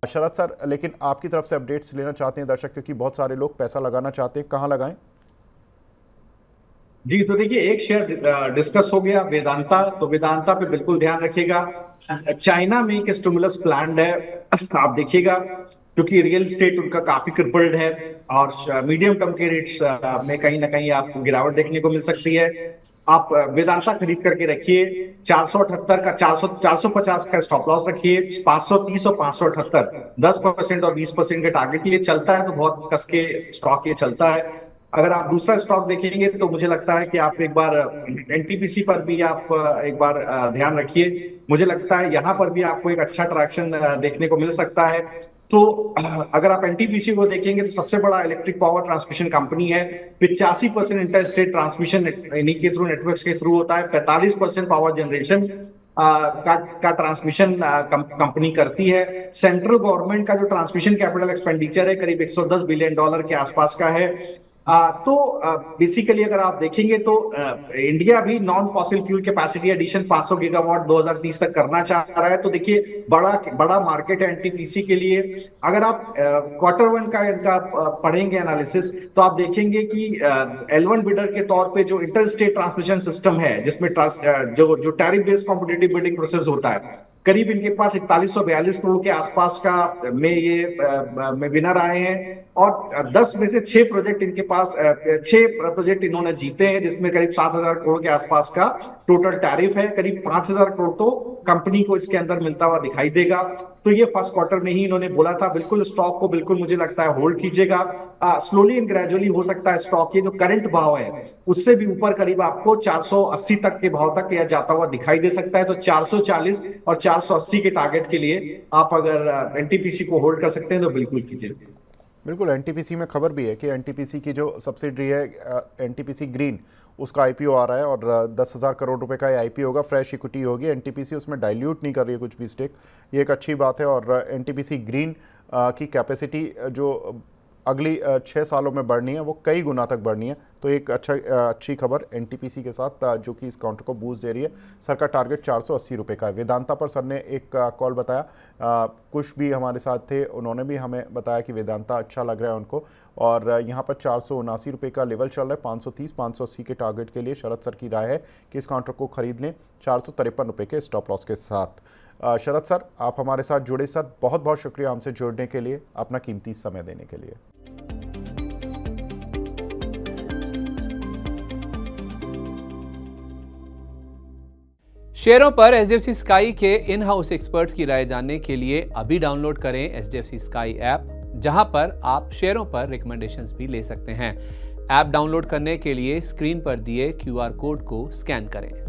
शरद sir, लेकिन आपकी तरफ से अपडेट्स लेना चाहते हैं दर्शक, क्योंकि बहुत सारे लोग पैसा लगाना चाहते हैं, कहाँ लगाएं? जी, तो देखिए, एक शेयर डिस्कस हो गया वेदांता। तो वेदांता पे बिल्कुल ध्यान रखिएगा। चाइना में एक स्टिमुलस प्लान है, आप देखिएगा, क्योंकि रियल एस्टेट उनका काफी क्रिपल्ड है। और मीडियम टर्म के रेट्स में कहीं ना कहीं आपको गिरावट देखने को मिल सकती है। आप वेदांता खरीद करके रखिए। 478 का 450 का स्टॉप लॉस रखिए। 530 और 578, 10% और 20% के टारगेट ये चलता है, तो बहुत कस के स्टॉक ये चलता है। अगर आप दूसरा स्टॉक देखेंगे तो मुझे लगता है कि आप एक बार एनटीपीसी पर भी आप एक बार ध्यान रखिए। मुझे लगता है यहाँ पर भी आपको एक अच्छा ट्रैक्शन देखने को मिल सकता है। तो अगर आप एनटीपीसी को देखेंगे तो सबसे बड़ा इलेक्ट्रिक पावर ट्रांसमिशन कंपनी है। 85% इंटर स्टेट ट्रांसमिशन इन्हीं के थ्रू, नेटवर्क्स के थ्रू होता है। 45% पावर जनरेशन का ट्रांसमिशन कंपनी करती है। सेंट्रल गवर्नमेंट का जो ट्रांसमिशन कैपिटल एक्सपेंडिचर है करीब $110 बिलियन के आसपास का है। तो बेसिकली अगर आप देखेंगे तो इंडिया भी non fossil fuel capacity addition 500 gigawatt 2030 तक करना चाह रहा है। तो देखिए, बड़ा बड़ा मार्केट है एनटीपीसी के लिए। अगर आप क्वार्टर वन का इनका पढ़ेंगे एनालिसिस, तो आप देखेंगे कि L1 बिडर के तौर पे जो इंटर स्टेट ट्रांसमिशन सिस्टम है, जिसमें जो tariff based competitive bidding process होता है, करीब इनके पास 4142 करोड़ के आसपास का में ये में विनर आए हैं। और 10 में से 6 प्रोजेक्ट इनके पास 6 प्रोजेक्ट इन्होंने जीते हैं, जिसमें करीब 7,000 करोड़ के आसपास का टोटल टैरिफ है। करीब 5,000 करोड़ तो कंपनी को इसके अंदर मिलता हुआ दिखाई देगा। तो ये फर्स्ट क्वार्टर में ही इन्होंने बोला था। बिल्कुल स्टॉक को बिल्कुल मुझे लगता है होल्ड कीजिएगा। स्लोली एंड ग्रेजुअली हो सकता है स्टॉक ये जो करंट भाव है उससे भी ऊपर करीब आपको 480 तक के भाव तक यह जाता हुआ दिखाई दे सकता है। तो 440 और 480 के टारगेट के लिए आप अगर एनटीपीसी को होल्ड कर सकते हैं तो बिल्कुल कीजिए। बिल्कुल। एनटीपीसी में खबर भी है कि एनटीपीसी की जो सब्सिडरी है एनटीपीसी ग्रीन, उसका आईपीओ आ रहा है और 10,000 करोड़ रुपए का ये आईपीओ होगा, फ्रेश इक्विटी होगी। एनटीपीसी उसमें डाइल्यूट नहीं कर रही है कुछ भी स्टेक, ये एक अच्छी बात है। और एनटीपीसी ग्रीन की कैपेसिटी जो अगली 6 सालों में बढ़नी है, वो कई गुना तक बढ़नी है। तो एक अच्छी खबर एनटीपीसी के साथ जो कि इस काउंटर को बूस्ट दे रही है। सर का टारगेट 480 रुपये का है। वेदांता पर सर ने एक कॉल बताया, कुछ भी हमारे साथ थे, उन्होंने भी हमें बताया कि वेदांता अच्छा लग रहा है उनको। और यहाँ पर 479 रुपये का लेवल चल रहा है। 530-580 के टारगेट के लिए शरद सर की राय है कि इस काउंटर को खरीद लें 453 रुपये के स्टॉप लॉस के साथ। शरद सर, आप हमारे साथ जुड़े सर, बहुत बहुत शुक्रिया हमसे जुड़ने के लिए, अपना कीमती समय देने के लिए। शेयरों पर एचडीएफसी स्काई के इन हाउस एक्सपर्ट्स की राय जानने के लिए अभी डाउनलोड करें एचडीएफसी स्काई ऐप, जहां पर आप शेयरों पर रिकमेंडेशंस भी ले सकते हैं। ऐप डाउनलोड करने के लिए स्क्रीन पर दिए क्यूआर कोड को स्कैन करें।